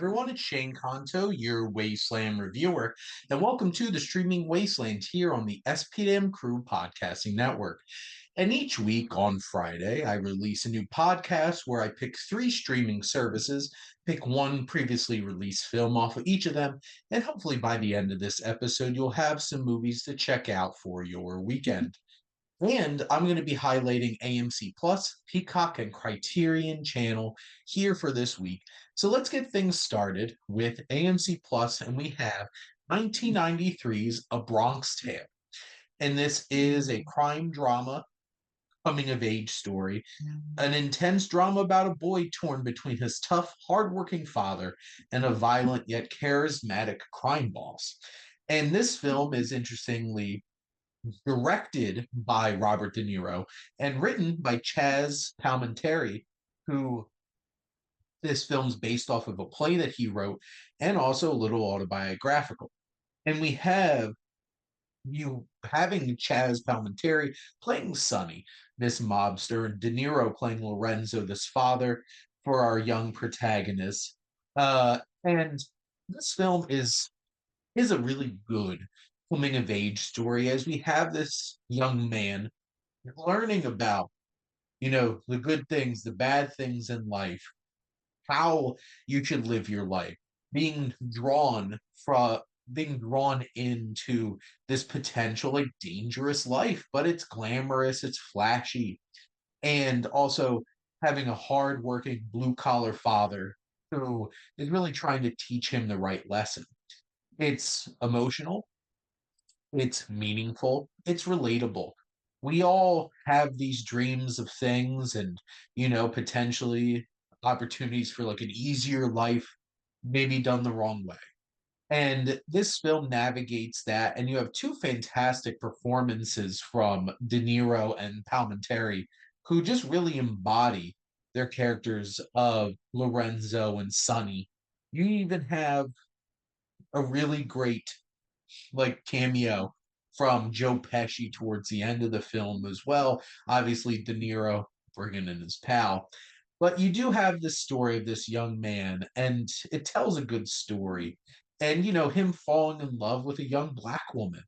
everyone. It's Shane Kanto, your Wasteland reviewer, and welcome to the Streaming Wasteland here on the SPM Crew Podcasting Network. And each week on Friday, I release a new podcast where I pick three streaming services, pick one previously released film off of each of them, and hopefully by the end of this episode, you'll have some movies to check out for your weekend. And I'm going to be highlighting AMC Plus, Peacock, and Criterion Channel here for this week. So let's get things started with AMC Plus, and we have 1993's A Bronx Tale. And this is a crime drama coming of age story, an intense drama about a boy torn between his tough, hardworking father and a violent yet charismatic crime boss. And this film is interestingly directed by Robert De Niro and written by Chaz Palminteri, who this film's based off of a play that he wrote and also a little autobiographical. And we have you having Chaz Palminteri playing Sonny, this mobster, and De Niro playing Lorenzo, this father, for our young protagonist. And this film is a really good coming of age story as we have this young man learning about, the good things, the bad things in life, how you should live your life, being drawn from being drawn into this potential like dangerous life, but it's glamorous, it's flashy, and also having a hardworking blue collar father who is really trying to teach him the right lesson. It's emotional, it's meaningful, it's relatable. We all have these dreams of things and, potentially opportunities for like an easier life, maybe done the wrong way. And this film navigates that, and you have two fantastic performances from De Niro and Palminteri, who just really embody their characters of Lorenzo and Sonny. You even have a really great like cameo from Joe Pesci towards the end of the film as well. Obviously, De Niro bringing in his pal. But you do have this story of this young man, and it tells a good story. And, him falling in love with a young black woman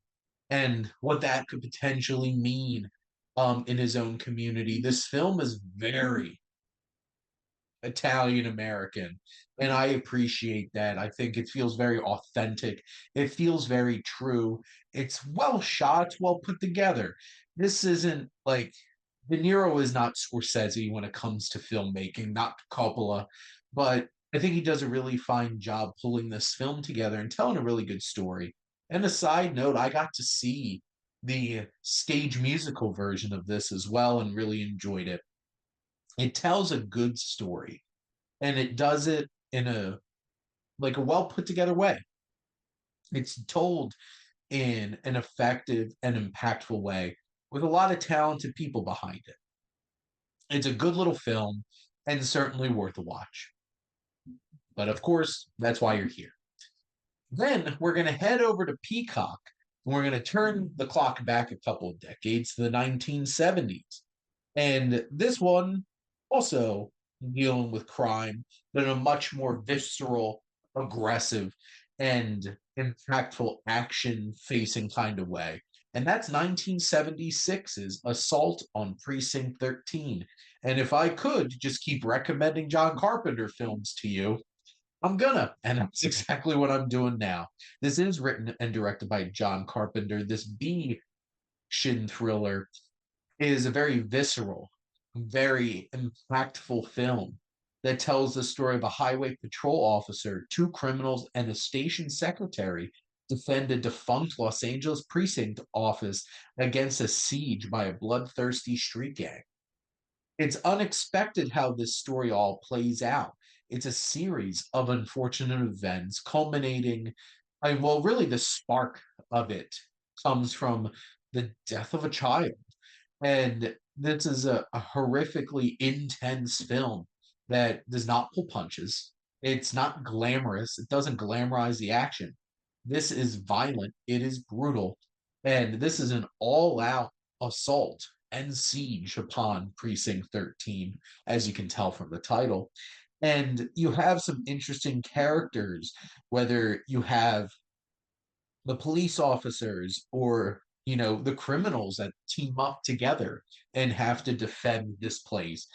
and what that could potentially mean in his own community. This film is very Italian American. And I appreciate that. I think it feels very authentic. It feels very true. It's well shot, it's well put together. This isn't like De Niro is not Scorsese when it comes to filmmaking, not Coppola, but I think he does a really fine job pulling this film together and telling a really good story. And a side note, I got to see the stage musical version of this as well and really enjoyed it. It tells a good story and it does it in a well put together way. It's told in an effective and impactful way with a lot of talented people behind it. It's a good little film and certainly worth a watch. But of course, that's why you're here. Then we're going to head over to Peacock and we're going to turn the clock back a couple of decades to the 1970s. And this one also dealing with crime, but in a much more visceral, aggressive, and impactful action facing kind of way. And that's 1976's Assault on Precinct 13. And if I could just keep recommending John Carpenter films to you, I'm gonna. And that's exactly what I'm doing now. This is written and directed by John Carpenter. This B action thriller is a very visceral, very impactful film that tells the story of a highway patrol officer, two criminals, and a station secretary defend a defunct Los Angeles precinct office against a siege by a bloodthirsty street gang. It's unexpected how this story all plays out. It's a series of unfortunate events culminating, well, really the spark of it comes from the death of a child. And this is a horrifically intense film that does not pull punches. It's not glamorous. It doesn't glamorize the action. This is violent. It is brutal. And this is an all out assault and siege upon Precinct 13, as you can tell from the title. And you have some interesting characters, whether you have the police officers or the criminals that team up together and have to defend this place.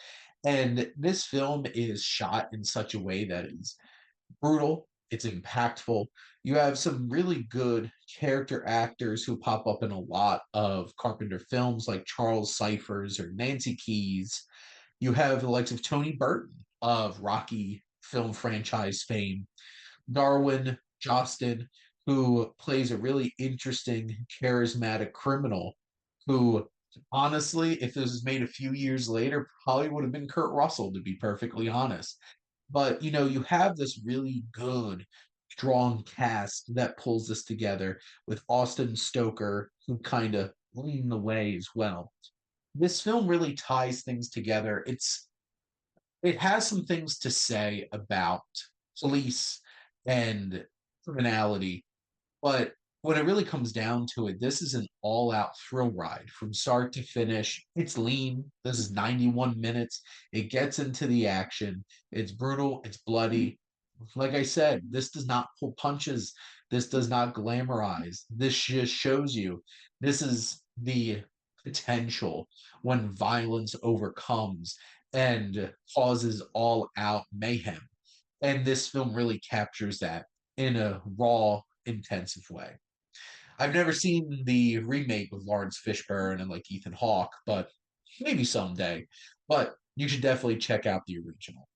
And this film is shot in such a way that is brutal, it's impactful. You have some really good character actors who pop up in a lot of Carpenter films, like Charles Cyphers or Nancy Keys. You have the likes of Tony Burton of Rocky film franchise fame, Darwin Jostin, who plays a really interesting, charismatic criminal who, honestly, if this was made a few years later, probably would have been Kurt Russell, to be perfectly honest. But, you have this really good, strong cast that pulls this together with Austin Stoker, who kind of leading the way as well. This film really ties things together. It has some things to say about police and criminality, but when it really comes down to it, this is an all out thrill ride from start to finish. It's lean. This is 91 minutes. It gets into the action. It's brutal. It's bloody. Like I said, this does not pull punches. This does not glamorize. This just shows you this is the potential when violence overcomes and causes all out mayhem. And this film really captures that in a raw, intensive way. I've never seen the remake with Lawrence Fishburne and like Ethan Hawke, but maybe someday. But you should definitely check out the original.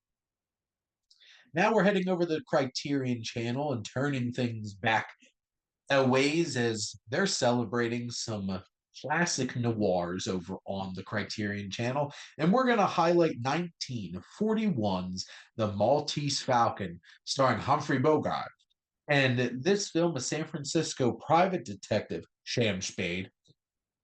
Now we're heading over the Criterion channel and turning things back a ways as they're celebrating some classic noirs over on the Criterion channel. And we're going to highlight 1941's The Maltese Falcon, starring Humphrey Bogart. And this film, a San Francisco private detective, Sham Spade,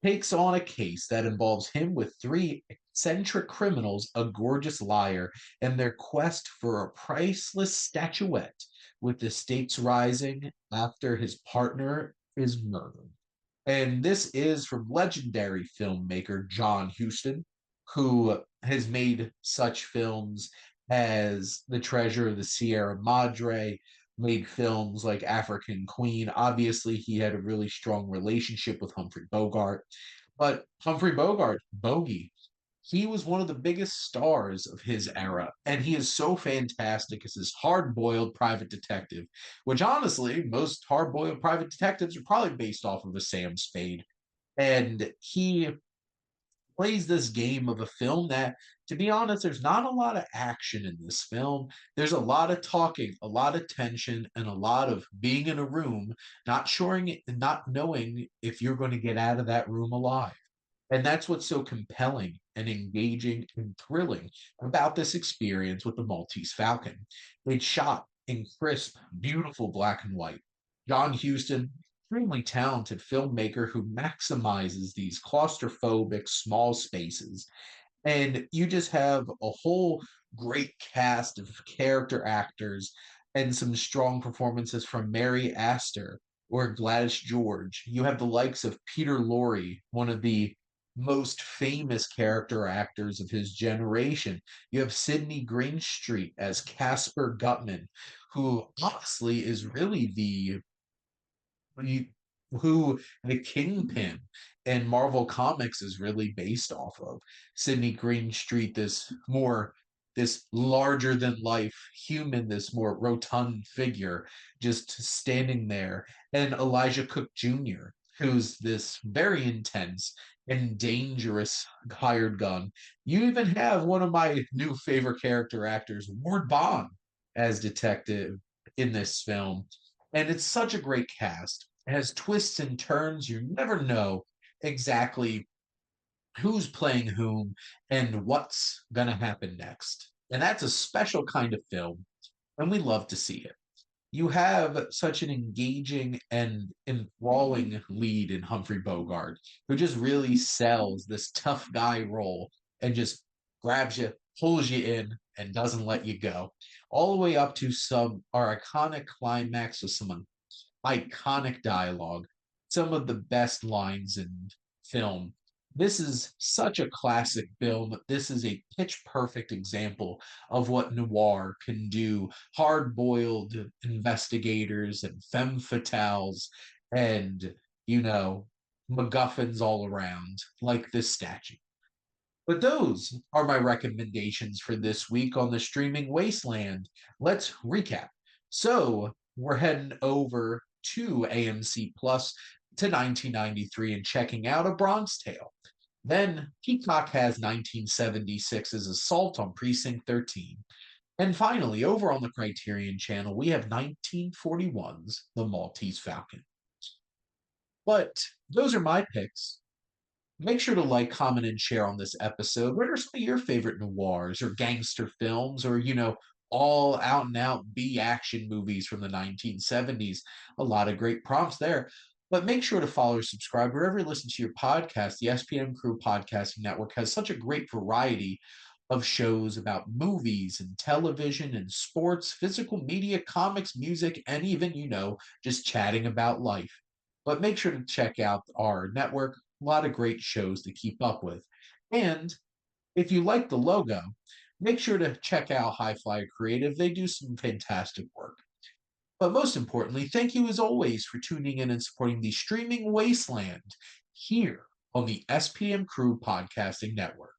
takes on a case that involves him with three eccentric criminals, a gorgeous liar, and their quest for a priceless statuette, with the stakes rising after his partner is murdered. And this is from legendary filmmaker John Huston, who has made such films as The Treasure of the Sierra Madre, made films like African Queen. Obviously, he had a really strong relationship with Humphrey Bogart. But Humphrey Bogart, Bogey, he was one of the biggest stars of his era, and he is so fantastic as this hard-boiled private detective, which honestly, most hard-boiled private detectives are probably based off of a Sam Spade. And he plays this game of a film that, to be honest, there's not a lot of action in this film. There's a lot of talking, a lot of tension, and a lot of being in a room, not knowing if you're going to get out of that room alive. And that's what's so compelling and engaging and thrilling about this experience with the Maltese Falcon. It's shot in crisp, beautiful black and white. John Huston, extremely talented filmmaker who maximizes these claustrophobic small spaces. And you just have a whole great cast of character actors and some strong performances from Mary Astor or Gladys George. You have the likes of Peter Lorre, one of the most famous character actors of his generation. You have Sidney Greenstreet as Casper Gutman, who honestly is really you- who the Kingpin and Marvel Comics is really based off of. Sidney Greenstreet, this larger than life human, this more rotund figure, just standing there, and Elijah Cook Jr., who's this very intense and dangerous hired gun. You even have one of my new favorite character actors, Ward Bond, as detective in this film. And it's such a great cast. It has twists and turns. You never know exactly who's playing whom and what's going to happen next. And that's a special kind of film, and we love to see it. You have such an engaging and enthralling lead in Humphrey Bogart, who just really sells this tough guy role and just grabs you, pulls you in, and doesn't let you go. All the way up to some our iconic climax with some iconic dialogue, some of the best lines in film. This is such a classic film. This is a pitch perfect example of what noir can do. Hard boiled investigators and femme fatales and, you know, MacGuffins all around, like this statue. But those are my recommendations for this week on the streaming wasteland. Let's recap. So we're heading over to AMC Plus to 1993 and checking out A Bronx Tale. Then Peacock has 1976's Assault on Precinct 13. And finally, over on the Criterion channel, we have 1941's The Maltese Falcon. But those are my picks. Make sure to like, comment, and share on this episode. What are some of your favorite noirs or gangster films or, all out and out B action movies from the 1970s? A lot of great prompts there. But make sure to follow or subscribe wherever you listen to your podcast. The SPM Crew Podcasting Network has such a great variety of shows about movies and television and sports, physical media, comics, music, and even, just chatting about life. But make sure to check out our network. A lot of great shows to keep up with. And if you like the logo, make sure to check out High Flyer Creative. They do some fantastic work. But most importantly, thank you as always for tuning in and supporting the streaming wasteland here on the SPM Crew Podcasting Network.